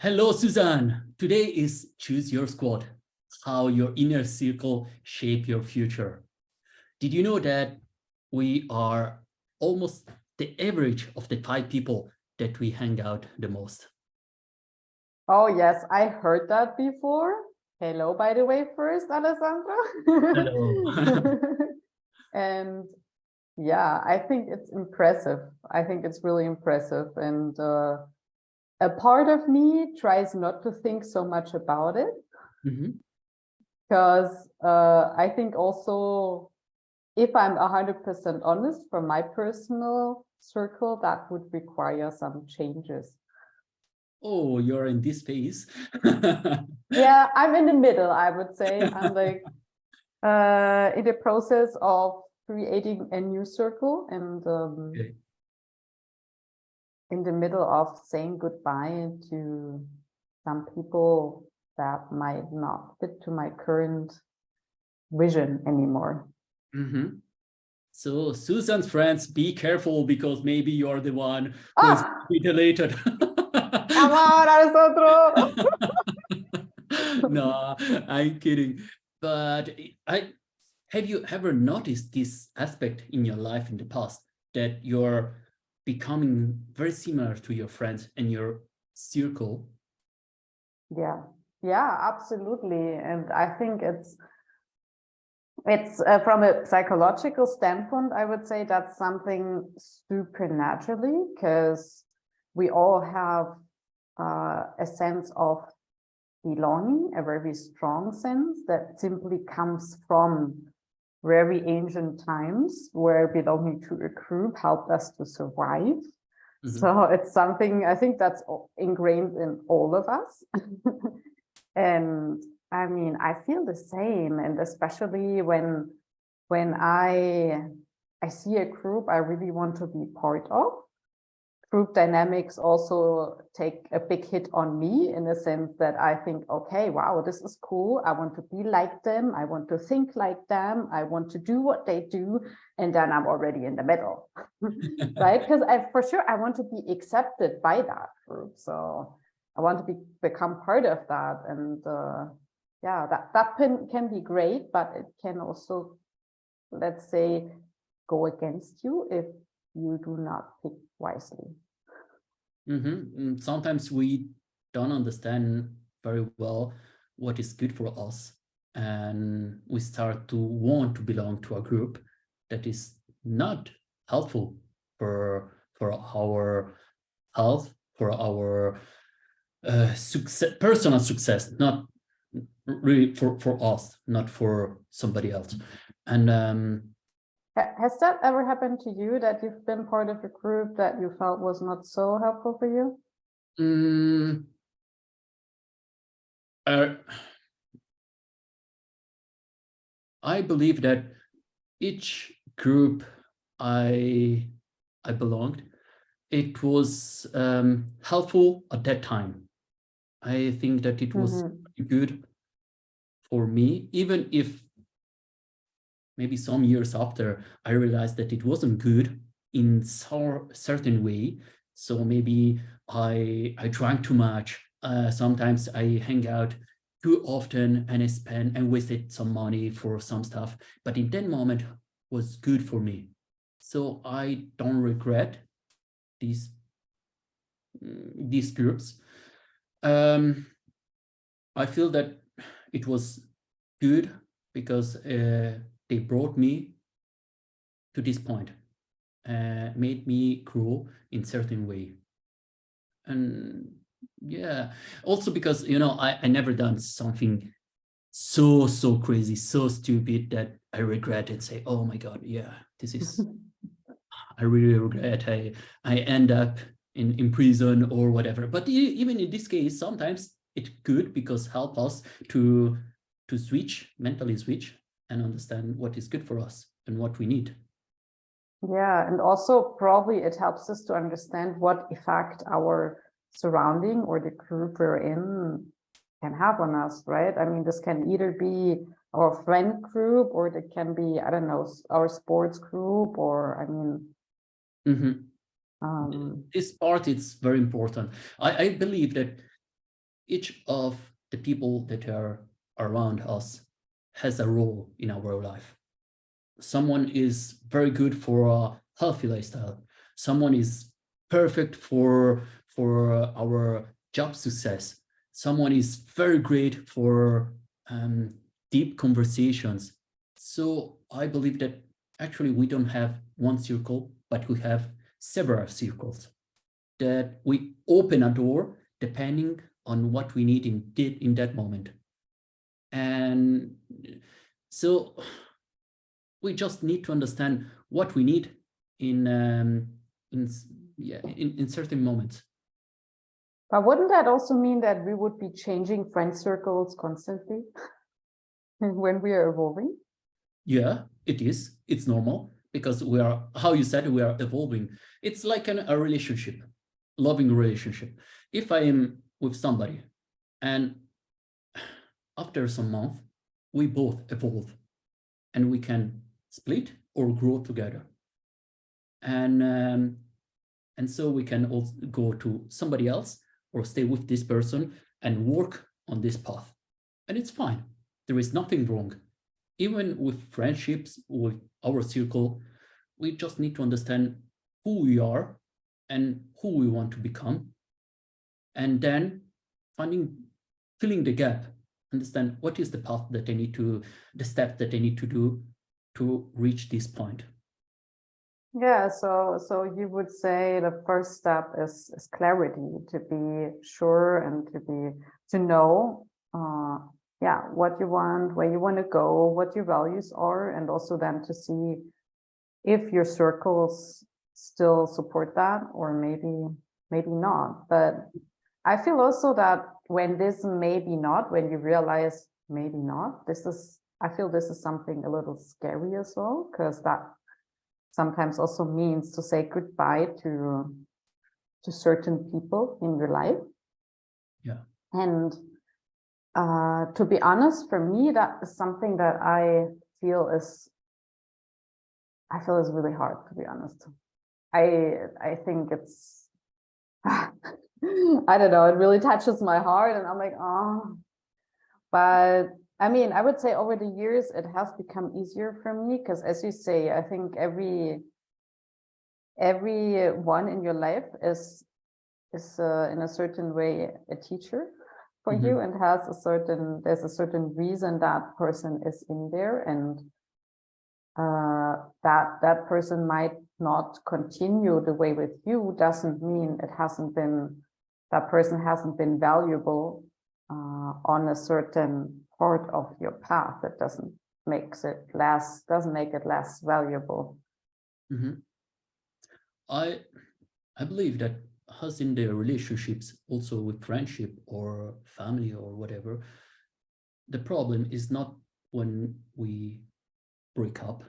Hello, Suzanne. Today is Choose Your Squad, how your inner circle shape your future. Did you know that we are almost the average of the 5 people that we hang out the most? Oh, yes, I heard that before. Hello, by the way, first, Alessandro. Hello. And yeah, I think it's impressive. I think it's really impressive. And a part of me tries not to think so much about it Mhm. because I think also if I'm 100% honest from my personal circle, that would require some changes. Oh, you're in this phase. Yeah, I'm in the middle, I would say. I'm like in the process of creating a new circle and Okay. in the middle of saying goodbye to some people that might not fit to my current vision anymore. Mhm. So, Suzanne's friends, be careful because maybe you're the one who is Ah, mutilated. come on, Alessandro! No, I'm kidding. But I have you ever noticed this aspect in your life in the past that you're becoming very similar to your friends and your circle? Yeah, yeah, absolutely. And I think it's from a psychological standpoint, I would say that's something supernaturally because we all have a sense of belonging, a very strong sense that simply comes from very ancient times where belonging to a group helped us to survive. Mhm. So it's something I think that's ingrained in all of us. And I mean, I feel the same, and especially when I see a group I really want to be part of. Group dynamics also take a big hit on me in the sense that I think, okay, wow, this is cool. I want to be like them. I want to think like them. I want to do what they do. And then I'm already in the middle, right? Because for sure, I want to be accepted by that group. So I want to become part of that. And yeah, that can be great, but it can also, let's say, go against you if you do not pick wisely. Sometimes we don't understand very well what is good for us, and we start to want to belong to a group that is not helpful for our health, for our success, personal success, not really for us, not for somebody else. And Has that ever happened to you that you've been part of a group that you felt was not so helpful for you? mm, uh, I believe that each group I I belonged, it was helpful at that time. I think that it was Mm-hmm. good for me, even if maybe some years after I realized that it wasn't good in certain way. So maybe I drank too much. Sometimes I hang out too often and I spend and wasted some money for some stuff. But in that moment was good for me. So I don't regret these these groups. Um, I feel that it was good because they brought me to this point, made me grow in certain way. And yeah, also because, I never done something so crazy, so stupid that I regret and say, oh my God, yeah, this is, I really regret. I end up in prison or whatever. But even in this case, sometimes it's good because help us to switch, mentally switch, and understand what is good for us and what we need. Yeah, and also probably it helps us to understand what effect our surrounding or the group we're in can have on us, right? I mean, this can either be our friend group or it can be, I don't know, our sports group or, I mean, Mhm. um, This part is very important. I believe that each of the people that are around us has a role in our life. Someone is very good for a healthy lifestyle. Someone is perfect for our job success. Someone is very great for deep conversations. So I believe that actually we don't have one circle, but we have several circles that we open a door depending on what we need in that moment. And so we just need to understand what we need in certain moments. But wouldn't that also mean that we would be changing friend circles constantly when we are evolving? Yeah, it is. It's normal because we are, how you said, we are evolving. It's like a relationship, loving relationship. If I am with somebody and after some month, we both evolve and we can split or grow together. And so we can also go to somebody else or stay with this person and work on this path. And it's fine. There is nothing wrong. Even with friendships, with our circle, we just need to understand who we are and who we want to become. And then filling the gap, understand what is the path that I need to, the step that I need to do to reach this point. Yeah, so you would say the first step is clarity, to be sure and to know yeah, what you want, where you want to go, what your values are, and also then to see if your circles still support that or maybe not. But I feel also that when this maybe not, when you realize maybe not, I feel this is something a little scary as well, because that sometimes also means to say goodbye to certain people in your life. Yeah. And to be honest, for me, that is something that I feel is really hard, to be honest. I think it's I don't know, it really touches my heart and I'm like, oh, but I mean, I would say over the years, it has become easier for me because, as you say, I think everyone in your life is in a certain way a teacher for you and there's a certain reason that person is in there, and that person might not continue the way with you doesn't mean that person hasn't been valuable on a certain part of your path. That doesn't make it less valuable. Mm-hmm. I believe that us in their relationships, also with friendship or family or whatever, the problem is not when we break up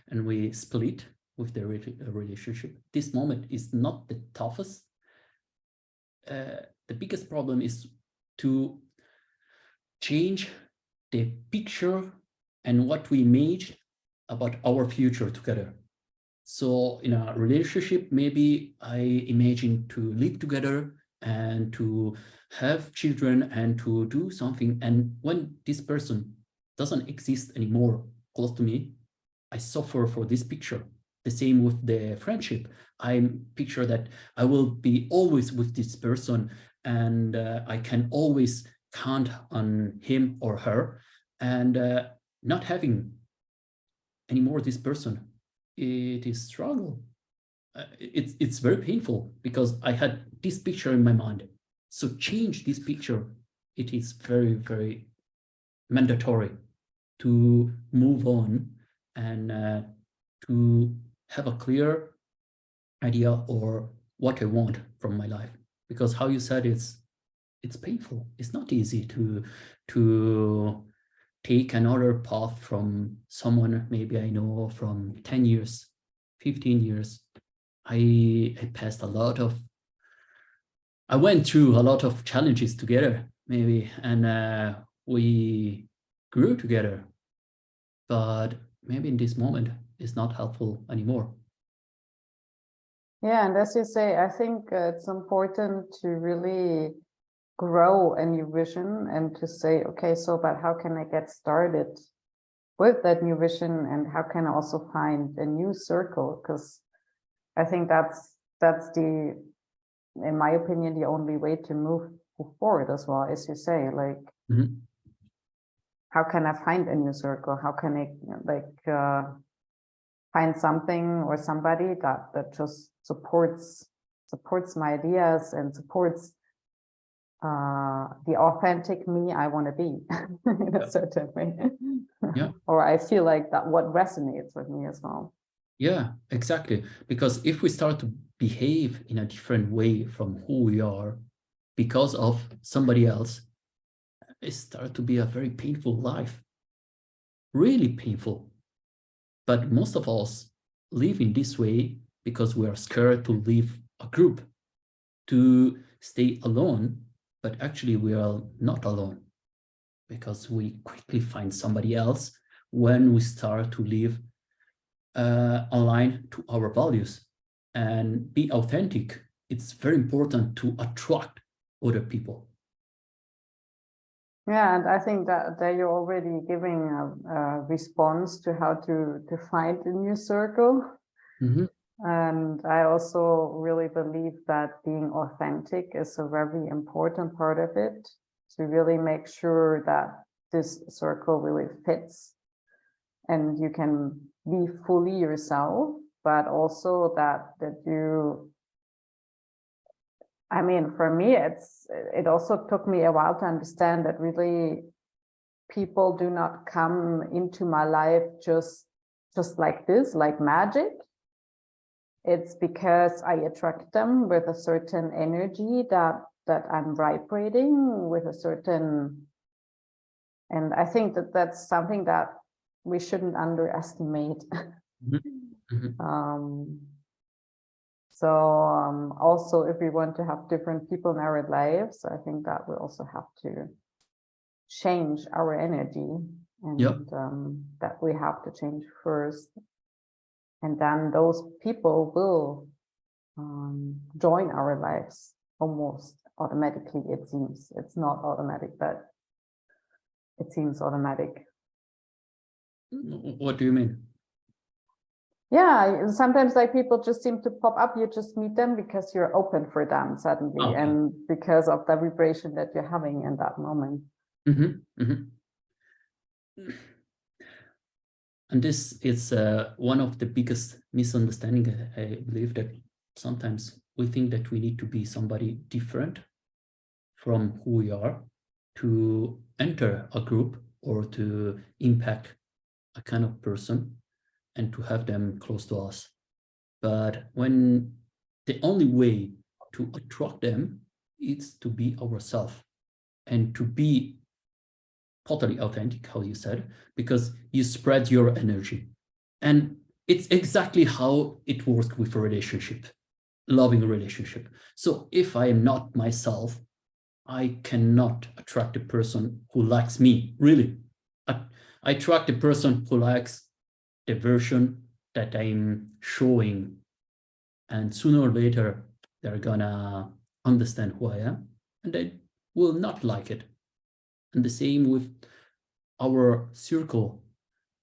and we split with the relationship. This moment is not the toughest. The biggest problem is to change the picture and what we imagine about our future together. So in a relationship, maybe I imagine to live together and to have children and to do something. And when this person doesn't exist anymore close to me, I suffer for this picture. The same with the friendship. I picture that I will be always with this person and I can always count on him or her, and not having anymore this person, it is struggle. It's very painful because I had this picture in my mind. So change this picture. It is very, very mandatory to move on and to have a clear idea or what I want from my life. Because how you said it's painful. It's not easy to take another path from someone maybe I know from 10 years, 15 years. I went through a lot of challenges together, maybe, and we grew together. But maybe in this moment, it's not helpful anymore. Yeah, and as you say, I think it's important to really grow a new vision and to say, okay, so but how can I get started with that new vision, and how can I also find a new circle? Because I think that's the, in my opinion, the only way to move forward as well, as you say, like, how can I find a new circle? How can I like find something or somebody that just supports my ideas and supports the authentic me I want to be in a certain way. Yeah. Or I feel like that what resonates with me as well. Yeah, exactly. Because if we start to behave in a different way from who we are because of somebody else, it starts to be a very painful life. Really painful. But most of us live in this way because we are scared to leave a group, to stay alone, but actually we are not alone because we quickly find somebody else when we start to live aligned to our values and be authentic. It's very important to attract other people. Yeah, and I think that you're already giving a response to how to find a new circle. And I also really believe that being authentic is a very important part of it, to really make sure that this circle really fits and you can be fully yourself, but also that you, I mean, for me, it also took me a while to understand that really people do not come into my life just like this, like magic. It's because I attract them with a certain energy that I'm vibrating with a certain, and I think that that's something that we shouldn't underestimate. So also, if we want to have different people in our lives, I think that we also have to change our energy, and that we have to change first. And then those people will join our lives almost automatically, it seems. It's not automatic, but it seems automatic. What do you mean? Yeah, sometimes like people just seem to pop up. You just meet them because you're open for them suddenly, and because of the vibration that you're having in that moment. And this is one of the biggest misunderstandings. I believe that sometimes we think that we need to be somebody different from who we are to enter a group or to impact a kind of person and to have them close to us. But when the only way to attract them is to be ourselves and to be totally authentic, how you said, because you spread your energy. And it's exactly how it works with a relationship, loving relationship. So if I am not myself, I cannot attract a person who likes me, really. I attract a person who likes the version that I'm showing. And sooner or later, they're gonna understand who I am, and they will not like it. And the same with our circle,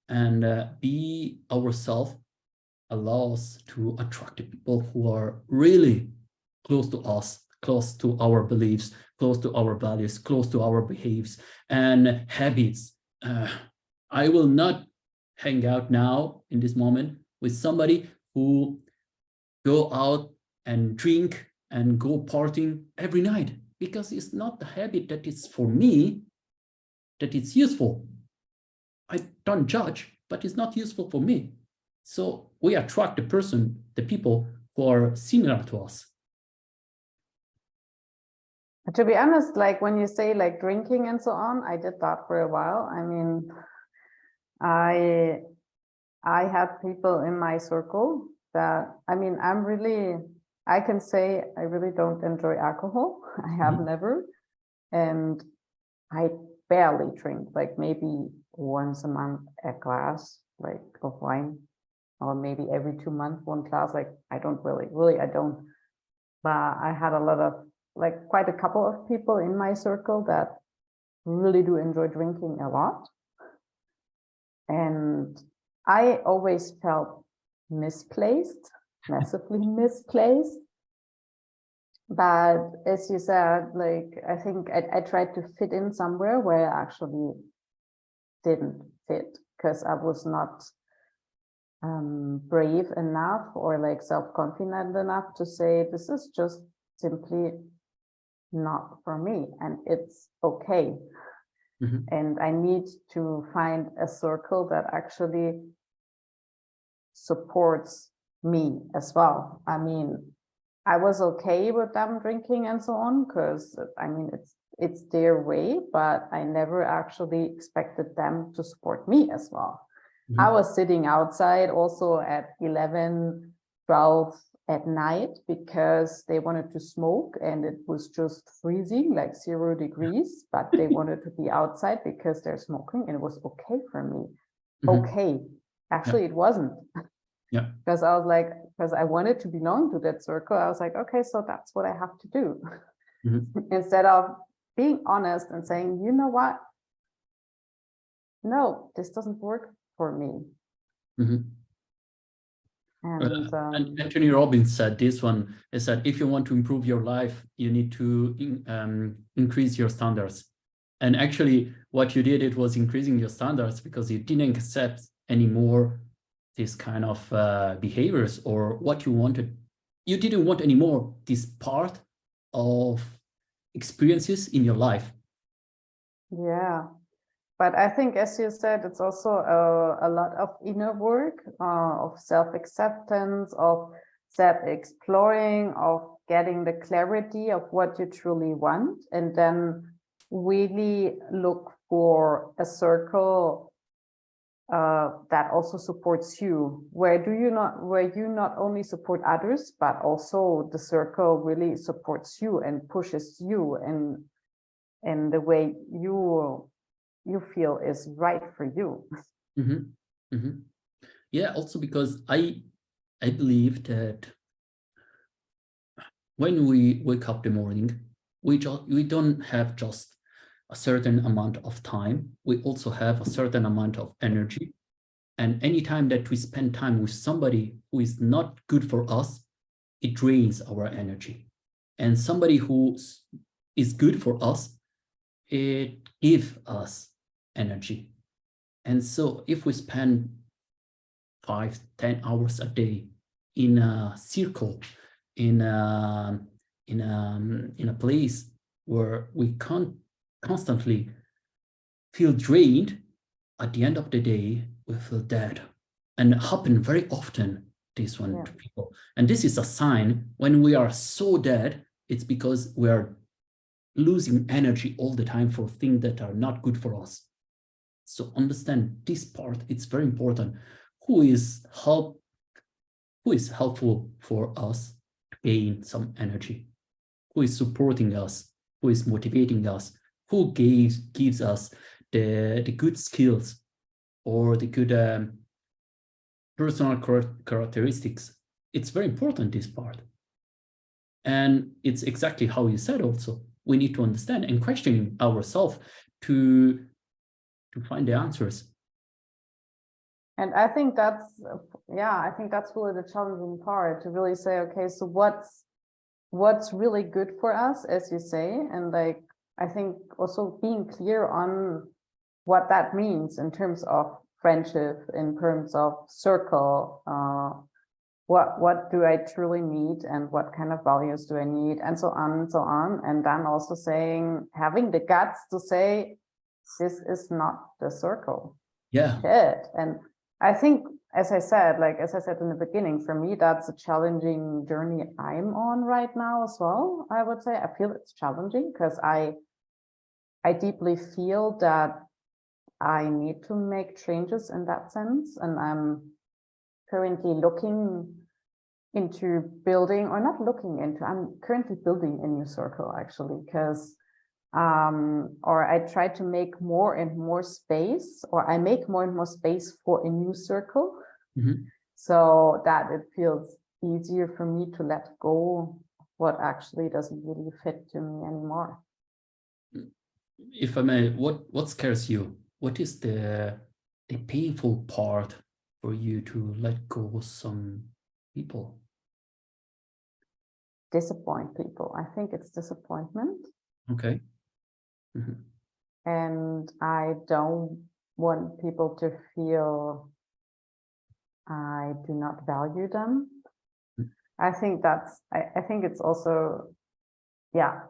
and be ourselves allows to attract the people who are really close to us, close to our beliefs, close to our values, close to our behaviors and habits. I will not hang out now in this moment with somebody who go out and drink and go partying every night, because it's not the habit that is for me, that it's useful. I don't judge, but it's not useful for me. So we attract the people who are similar to us. To be honest, like when you say like drinking and so on, I did that for a while. I mean, I had people in my circle that, I mean, I can say I really don't enjoy alcohol. I have never, and I barely drink, like maybe once a month a glass like of wine, or maybe every 2 months one glass. Like I don't really I don't. But I had a lot of like quite a couple of people in my circle that really do enjoy drinking a lot. And I always felt misplaced, massively misplaced. But as you said, like, I think I tried to fit in somewhere where I actually didn't fit because I was not brave enough or like self-confident enough to say, this is just simply not for me, and it's okay. And I need to find a circle that actually supports me as well. I mean, I was okay with them drinking and so on, because I mean, it's their way, but I never actually expected them to support me as well. I was sitting outside also at 11, 12 at night because they wanted to smoke and it was just freezing, like 0 degrees, but they wanted to be outside because they're smoking, and it was okay for me. Okay, actually it wasn't. Yeah. Because I was like, because I wanted to belong to that circle, I was like, okay, so that's what I have to do. Instead of being honest and saying, you know what? No, this doesn't work for me. And Anthony Robbins said this one, is that if you want to improve your life, you need to increase your standards. And actually what you did, it was increasing your standards because you didn't accept anymore this kind of behaviors or what you wanted. You didn't want anymore this part of experiences in your life. Yeah. But I think, as you said, it's also a lot of inner work, of self-acceptance, of self-exploring, of getting the clarity of what you truly want, and then really look for a circle that also supports you, where you not only support others, but also the circle really supports you and pushes you in the way you feel is right for you. Yeah, also because I believe that when we wake up in the morning, we don't have just a certain amount of time. We also have a certain amount of energy. And anytime that we spend time with somebody who is not good for us, it drains our energy. And somebody who is good for us, it gives us energy. And so if we spend 5-10 hours a day in a circle, in a place where we can't constantly feel drained, at the end of the day, we feel dead. And happen very often, this one to people. And this is a sign when we are so dead, it's because we are losing energy all the time for things that are not good for us. So understand this part, it's very important. Who is helpful for us to gain some energy? Who is supporting us? Who is motivating us? Who gives us the good skills or the good personal characteristics? It's very important, this part. And it's exactly how you said also. We need to understand and question ourselves to find the answers. And I think that's really the challenging part, to really say, okay, so what's really good for us, as you say, and like, I think also being clear on what that means in terms of friendship, in terms of circle, what do I truly need and what kind of values do I need, and so on and so on. And then also having the guts to say, this is not the circle. Yeah. Shit. And I think, as I said in the beginning, for me, that's a challenging journey I'm on right now as well. I would say I feel it's challenging because I deeply feel that I need to make changes in that sense. And I'm currently looking into building, or not looking into, I'm currently building a new circle, actually, because or I try to make more and more space, or I make more and more space for a new circle, so that it feels easier for me to let go of what actually doesn't really fit to me anymore. If I may, what scares you? What is the painful part for you to let go of some people? Disappoint people. I think it's disappointment. Okay. And I don't want people to feel I do not value them. I think that's, I think it's also, yeah,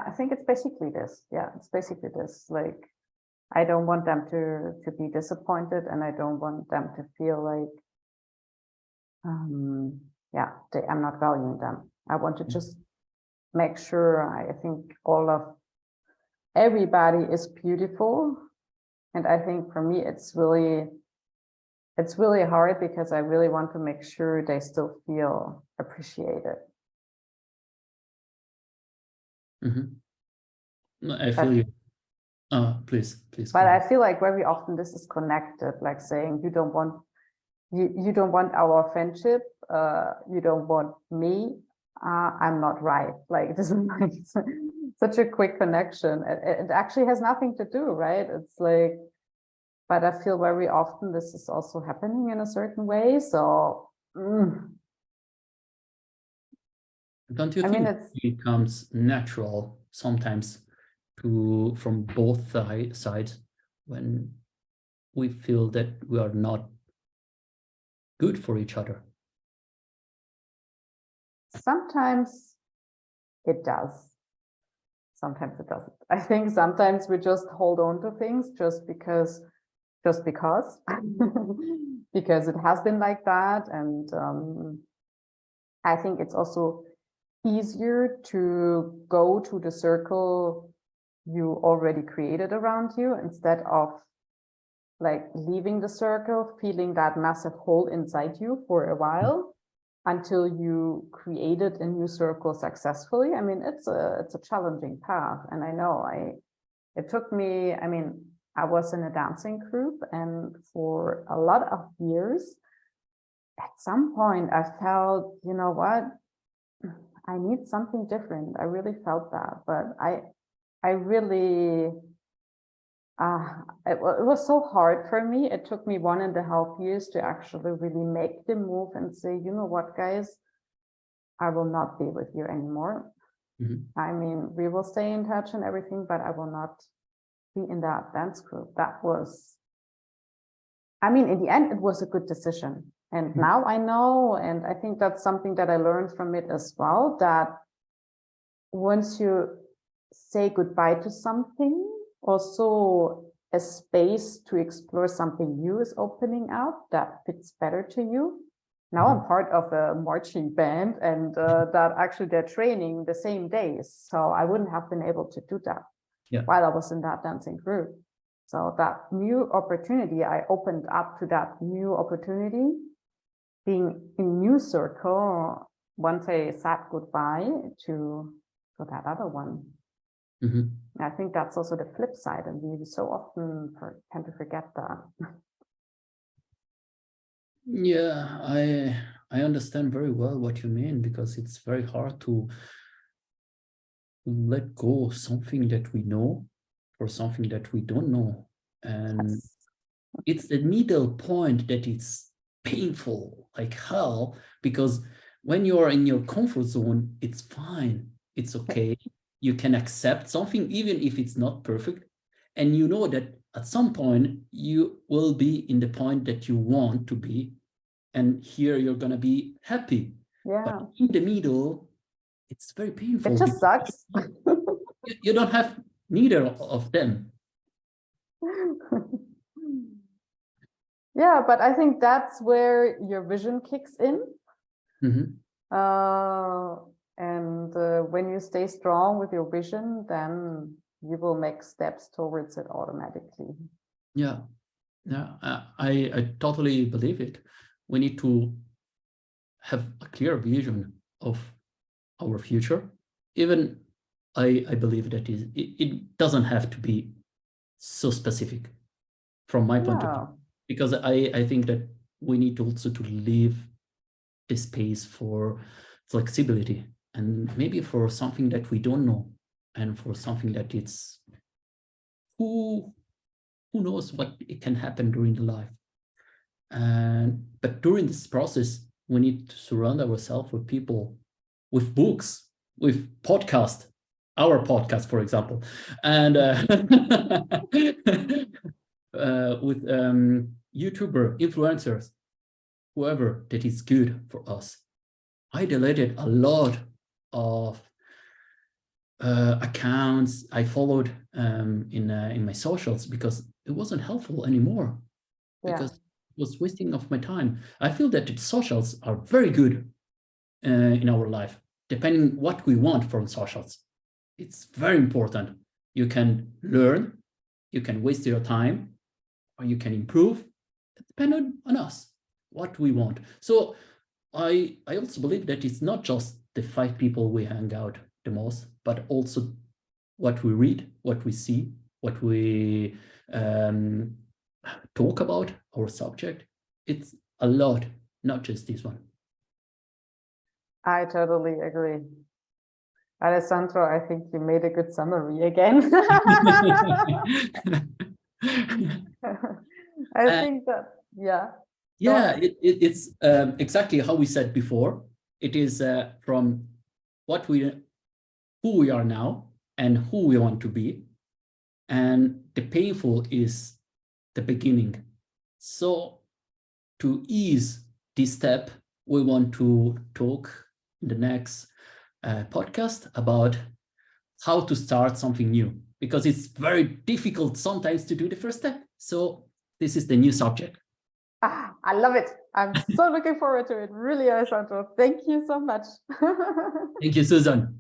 I think it's basically this. Yeah, it's basically this. Like, I don't want them to be disappointed, and I don't want them to feel like, yeah, I'm not valuing them. I want to just make sure, I think everybody is beautiful. And I think for me, it's really hard because I really want to make sure they still feel appreciated. I feel you. Please. But I feel like very often this is connected, like saying you don't want our friendship, you don't want me, I'm not right. Like, this is like such a quick connection. It actually has nothing to do, right? It's like, but I feel very often this is also happening in a certain way. So don't you think it becomes natural sometimes from both sides when we feel that we are not good for each other? Sometimes it does. Sometimes it doesn't. I think sometimes we just hold on to things just because because it has been like that. And I think it's also easier to go to the circle you already created around you instead of like leaving the circle, feeling that massive hole inside you for a while until you created a new circle successfully. I mean, it's a challenging path. And I know it took me, I mean, I was in a dancing group, and for a lot of years, at some point I felt, you know what, I need something different. I really felt that, but I really, it was so hard for me. It took me 1.5 years to actually really make the move and say, you know what, guys, I will not be with you anymore. I mean, we will stay in touch and everything, but I will not be in that dance group. That was, I mean, in the end, it was a good decision. And now I know, and I think that's something that I learned from it as well, that once you say goodbye to something, also a space to explore something new is opening up that fits better to you. Now I'm part of a marching band, and that actually they're training the same days. So I wouldn't have been able to do that while I was in that dancing group. So that new opportunity, I opened up to that new opportunity, being in new circle once I said goodbye to that other one. I think that's also the flip side, and we so often tend to forget that. Yeah, I understand very well what you mean, because it's very hard to let go of something that we know or something that we don't know. And it's the middle point that it's painful like hell, because when you're in your comfort zone, it's fine, it's okay. You can accept something even if it's not perfect, and you know that at some point you will be in the point that you want to be, and here you're gonna be happy. But in the middle, it's very painful. It just sucks. You don't have neither of them. Yeah, but I think that's where your vision kicks in. And when you stay strong with your vision, then you will make steps towards it automatically. Yeah, I totally believe it. We need to have a clear vision of our future. Even I believe that it doesn't have to be so specific from my point of view, because I think that we need also to leave the space for flexibility and maybe for something that we don't know, and for something that it's who knows what it can happen during the life. But during this process, we need to surround ourselves with people, with books, with podcasts, our podcast, for example, and with YouTuber, influencers, whoever that is good for us. I deleted a lot of accounts I followed in my socials because it wasn't helpful anymore, because it was wasting of my time. I feel that the socials are very good in our life, depending what we want from socials. It's very important. You can learn, you can waste your time, or you can improve. It depends on us, what we want. So I also believe that it's not just the 5 people we hang out the most, but also what we read, what we see, what we talk about, our subject. It's a lot, not just this one. I totally agree. Alessandro, I think you made a good summary again. I think that, it's exactly how we said before. It is from who we are now and who we want to be, and the painful is the beginning. So to ease this step, we want to talk in the next podcast about how to start something new, because it's very difficult sometimes to do the first step. So this is the new subject. I love it. I'm so looking forward to it. Really, Alessandro. Thank you so much. Thank you, Susan.